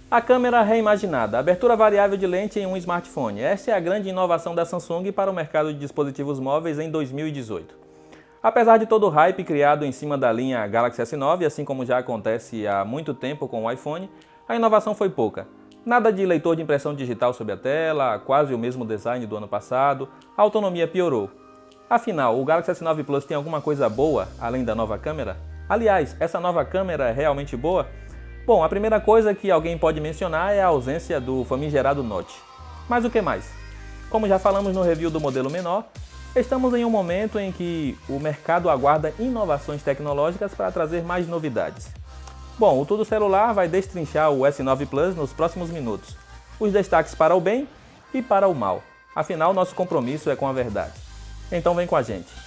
A câmera reimaginada, abertura variável de lente em um smartphone. Esta é a grande inovação da Samsung para o mercado de dispositivos móveis em 2018. Apesar de todo o hype criado em cima da linha Galaxy S9, assim como já acontece há muito tempo com o iPhone, a inovação foi pouca. Nada de leitor de impressão digital sobre a tela, quase o mesmo design do ano passado, a autonomia piorou. Afinal, o Galaxy S9 Plus tem alguma coisa boa além da nova câmera? Aliás, essa nova câmera é realmente boa? Bom, a primeira coisa que alguém pode mencionar é a ausência do famigerado Notch. Mas o que mais? Como já falamos no review do modelo menor, estamos em um momento em que o mercado aguarda inovações tecnológicas para trazer mais novidades. Bom, o Tudo Celular vai destrinchar o S9 Plus nos próximos minutos. Os destaques para o bem e para o mal. Afinal, nosso compromisso é com a verdade. Então vem com a gente.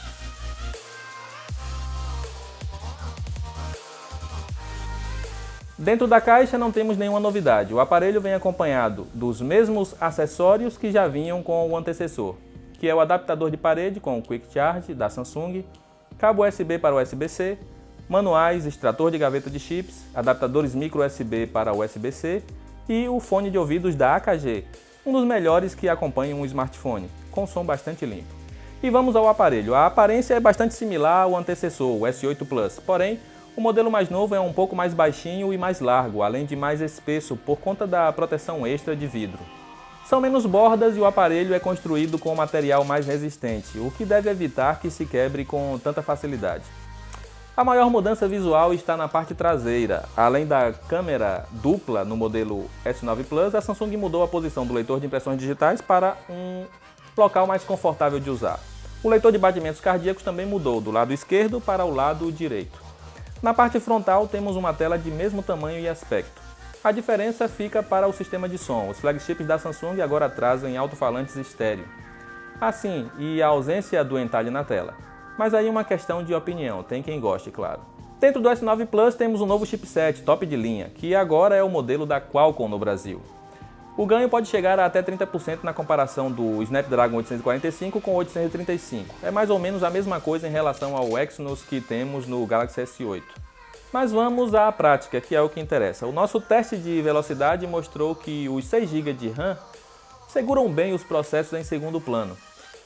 Dentro da caixa não temos nenhuma novidade. O aparelho vem acompanhado dos mesmos acessórios que já vinham com o antecessor, que é o adaptador de parede com o Quick Charge da Samsung, cabo USB para USB-C, manuais, extrator de gaveta de chips, adaptadores micro USB para USB-C e o fone de ouvidos da AKG, um dos melhores que acompanham um smartphone, com som bastante limpo. E vamos ao aparelho. A aparência é bastante similar ao antecessor, o S8 Plus, porém, o modelo mais novo é um pouco mais baixinho e mais largo, além de mais espesso por conta da proteção extra de vidro. São menos bordas e o aparelho é construído com material mais resistente, o que deve evitar que se quebre com tanta facilidade. A maior mudança visual está na parte traseira. Além da câmera dupla no modelo S9 Plus, a Samsung mudou a posição do leitor de impressões digitais para um local mais confortável de usar. O leitor de batimentos cardíacos também mudou do lado esquerdo para o lado direito. Na parte frontal temos uma tela de mesmo tamanho e aspecto. A diferença fica para o sistema de som. Os flagships da Samsung agora trazem alto-falantes estéreo. Assim, e a ausência do entalhe na tela. Mas aí uma questão de opinião, tem quem goste, claro. Dentro do S9 Plus temos um novo chipset top de linha, que agora é o modelo da Qualcomm no Brasil. O ganho pode chegar a até 30% na comparação do Snapdragon 845 com o 835. É mais ou menos a mesma coisa em relação ao Exynos que temos no Galaxy S8. Mas vamos à prática, que é o que interessa. O nosso teste de velocidade mostrou que os 6 GB de RAM seguram bem os processos em segundo plano.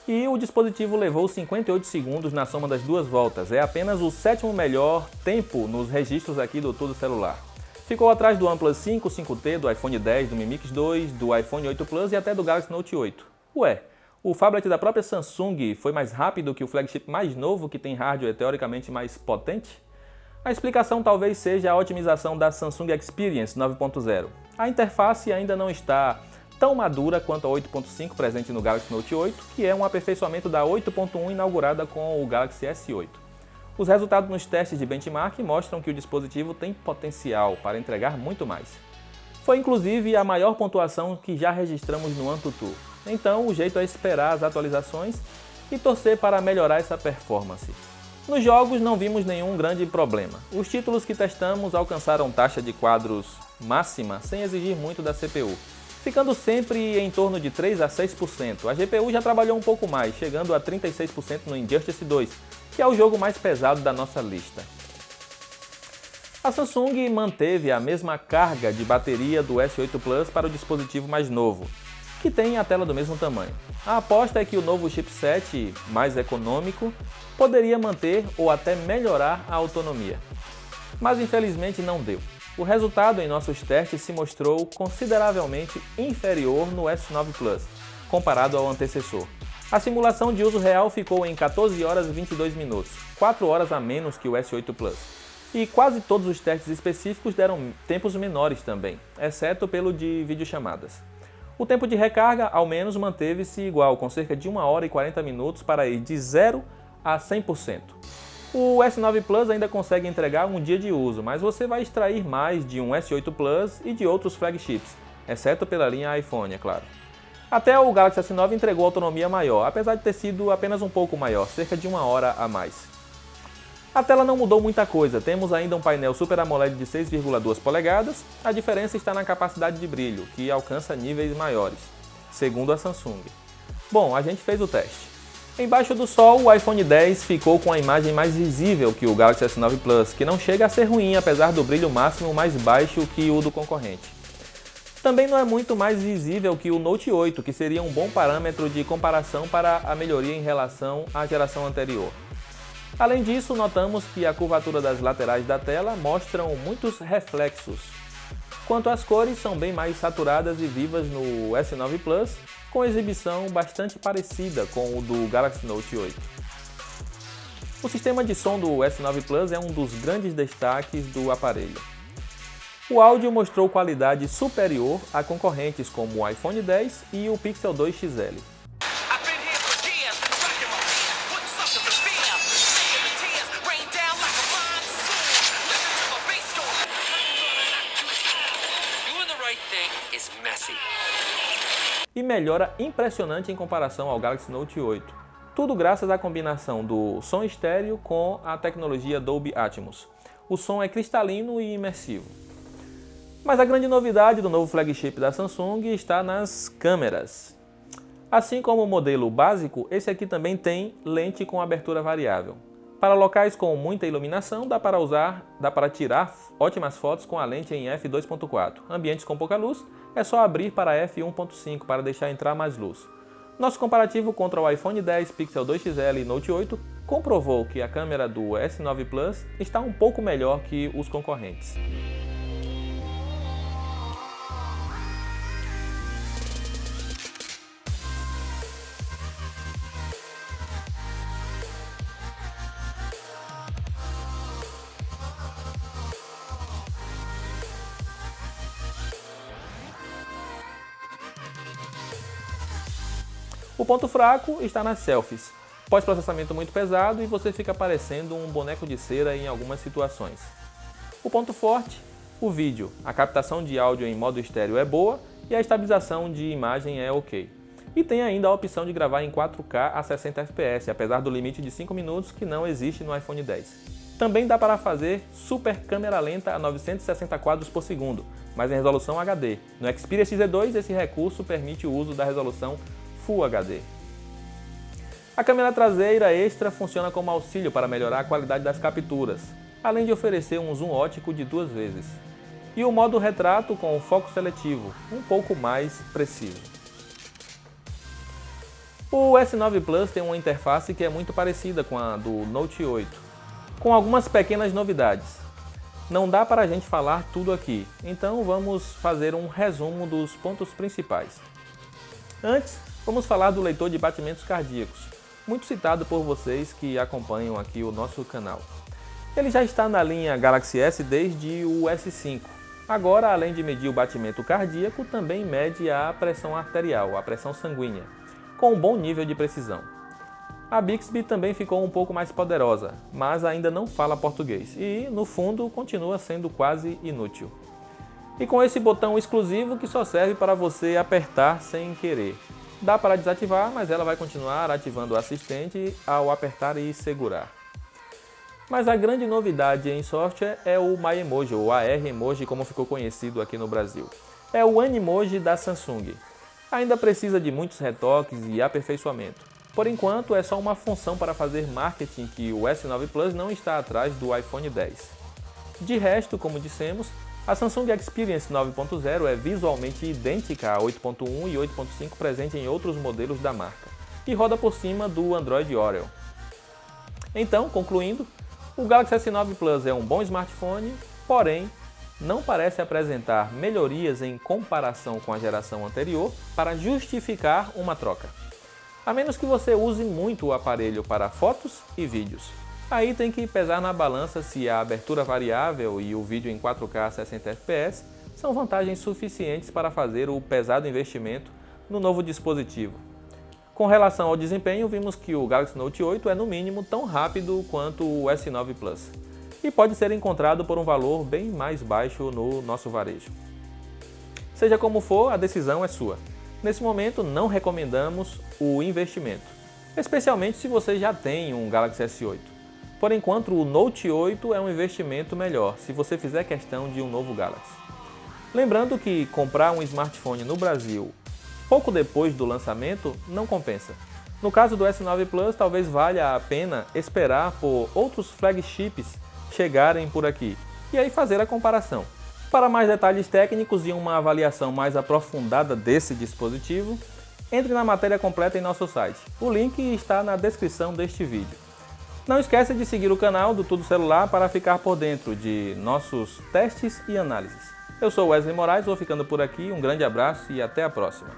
E o dispositivo levou 58 segundos na soma das duas voltas. É apenas o 7º melhor tempo nos registros aqui do Tudo Celular. Ficou atrás do OnePlus 5, 5T, do iPhone X, do Mi Mix 2, do iPhone 8 Plus e até do Galaxy Note 8. Ué, o phablet da própria Samsung foi mais rápido que o flagship mais novo que tem hardware teoricamente mais potente? A explicação talvez seja a otimização da Samsung Experience 9.0. A interface ainda não está tão madura quanto a 8.5 presente no Galaxy Note 8, que é um aperfeiçoamento da 8.1 inaugurada com o Galaxy S8. Os resultados nos testes de benchmark mostram que o dispositivo tem potencial para entregar muito mais. Foi inclusive a maior pontuação que já registramos no AnTuTu. Então o jeito é esperar as atualizações e torcer para melhorar essa performance. Nos jogos não vimos nenhum grande problema. Os títulos que testamos alcançaram taxa de quadros máxima sem exigir muito da CPU, ficando sempre em torno de 3 a 6%. A GPU já trabalhou um pouco mais, chegando a 36% no Injustice 2, que é o jogo mais pesado da nossa lista. A Samsung manteve a mesma carga de bateria do S8 Plus para o dispositivo mais novo, que tem a tela do mesmo tamanho. A aposta é que o novo chipset, mais econômico, poderia manter ou até melhorar a autonomia. Mas infelizmente não deu. O resultado em nossos testes se mostrou consideravelmente inferior no S9 Plus, comparado ao antecessor. A simulação de uso real ficou em 14 horas e 22 minutos, 4 horas a menos que o S8 Plus. E quase todos os testes específicos deram tempos menores também, exceto pelo de videochamadas. O tempo de recarga, ao menos, manteve-se igual, com cerca de 1 hora e 40 minutos para ir de 0 a 100%. O S9 Plus ainda consegue entregar um dia de uso, mas você vai extrair mais de um S8 Plus e de outros flagships, exceto pela linha iPhone, é claro. Até o Galaxy S9 entregou autonomia maior, apesar de ter sido apenas um pouco maior, cerca de 1 hora a mais. A tela não mudou muita coisa, temos ainda um painel Super AMOLED de 6,2 polegadas, a diferença está na capacidade de brilho, que alcança níveis maiores, segundo a Samsung. Bom, a gente fez o teste. Embaixo do sol, o iPhone X ficou com a imagem mais visível que o Galaxy S9 Plus, que não chega a ser ruim, apesar do brilho máximo mais baixo que o do concorrente. Também não é muito mais visível que o Note 8, que seria um bom parâmetro de comparação para a melhoria em relação à geração anterior. Além disso, notamos que a curvatura das laterais da tela mostram muitos reflexos. Quanto às cores, são bem mais saturadas e vivas no S9 Plus, com exibição bastante parecida com o do Galaxy Note 8. O sistema de som do S9 Plus é um dos grandes destaques do aparelho. O áudio mostrou qualidade superior a concorrentes como o iPhone X e o Pixel 2 XL. E melhora impressionante em comparação ao Galaxy Note 8. Tudo graças à combinação do som estéreo com a tecnologia Dolby Atmos. O som é cristalino e imersivo. Mas a grande novidade do novo flagship da Samsung está nas câmeras. Assim como o modelo básico, esse aqui também tem lente com abertura variável. Para locais com muita iluminação, dá para tirar ótimas fotos com a lente em f2.4. Ambientes com pouca luz, é só abrir para f1.5 para deixar entrar mais luz. Nosso comparativo contra o iPhone X, Pixel 2 XL e Note 8 comprovou que a câmera do S9 Plus está um pouco melhor que os concorrentes. O ponto fraco está nas selfies. Pós-processamento muito pesado e você fica parecendo um boneco de cera em algumas situações. O ponto forte, o vídeo. A captação de áudio em modo estéreo é boa e a estabilização de imagem é ok. E tem ainda a opção de gravar em 4K a 60 fps, apesar do limite de 5 minutos que não existe no iPhone X. Também dá para fazer super câmera lenta a 960 quadros por segundo, mas em resolução HD. No Xperia XZ2 esse recurso permite o uso da resolução Full HD. A câmera traseira extra funciona como auxílio para melhorar a qualidade das capturas, além de oferecer um zoom ótico de 2 vezes. E o modo retrato com foco seletivo, um pouco mais preciso. O S9 Plus tem uma interface que é muito parecida com a do Note 8, com algumas pequenas novidades. Não dá para a gente falar tudo aqui, então vamos fazer um resumo dos pontos principais. Antes, vamos falar do leitor de batimentos cardíacos, muito citado por vocês que acompanham aqui o nosso canal. Ele já está na linha Galaxy S desde o S5. Agora, além de medir o batimento cardíaco, também mede a pressão arterial, a pressão sanguínea, com um bom nível de precisão. A Bixby também ficou um pouco mais poderosa, mas ainda não fala português e, no fundo, continua sendo quase inútil. E com esse botão exclusivo que só serve para você apertar sem querer. Dá para desativar, mas ela vai continuar ativando o assistente ao apertar e segurar. Mas a grande novidade em software é o MyEmoji, ou AR Emoji como ficou conhecido aqui no Brasil. É o Animoji da Samsung. Ainda precisa de muitos retoques e aperfeiçoamento. Por enquanto, é só uma função para fazer marketing que o S9 Plus não está atrás do iPhone X. De resto, como dissemos, a Samsung Experience 9.0 é visualmente idêntica a 8.1 e 8.5 presente em outros modelos da marca, e roda por cima do Android Oreo. Então, concluindo, o Galaxy S9 Plus é um bom smartphone, porém, não parece apresentar melhorias em comparação com a geração anterior para justificar uma troca. A menos que você use muito o aparelho para fotos e vídeos. Aí tem que pesar na balança se a abertura variável e o vídeo em 4K 60 fps são vantagens suficientes para fazer o pesado investimento no novo dispositivo. Com relação ao desempenho, vimos que o Galaxy Note 8 é no mínimo tão rápido quanto o S9 Plus e pode ser encontrado por um valor bem mais baixo no nosso varejo. Seja como for, a decisão é sua. Nesse momento, não recomendamos o investimento, especialmente se você já tem um Galaxy S8. Por enquanto, o Note 8 é um investimento melhor se você fizer questão de um novo Galaxy. Lembrando que comprar um smartphone no Brasil pouco depois do lançamento não compensa. No caso do S9 Plus, talvez valha a pena esperar por outros flagships chegarem por aqui e aí fazer a comparação. Para mais detalhes técnicos e uma avaliação mais aprofundada desse dispositivo, entre na matéria completa em nosso site. O link está na descrição deste vídeo. Não esqueça de seguir o canal do Tudo Celular para ficar por dentro de nossos testes e análises. Eu sou Wesley Moraes, vou ficando por aqui, um grande abraço e até a próxima.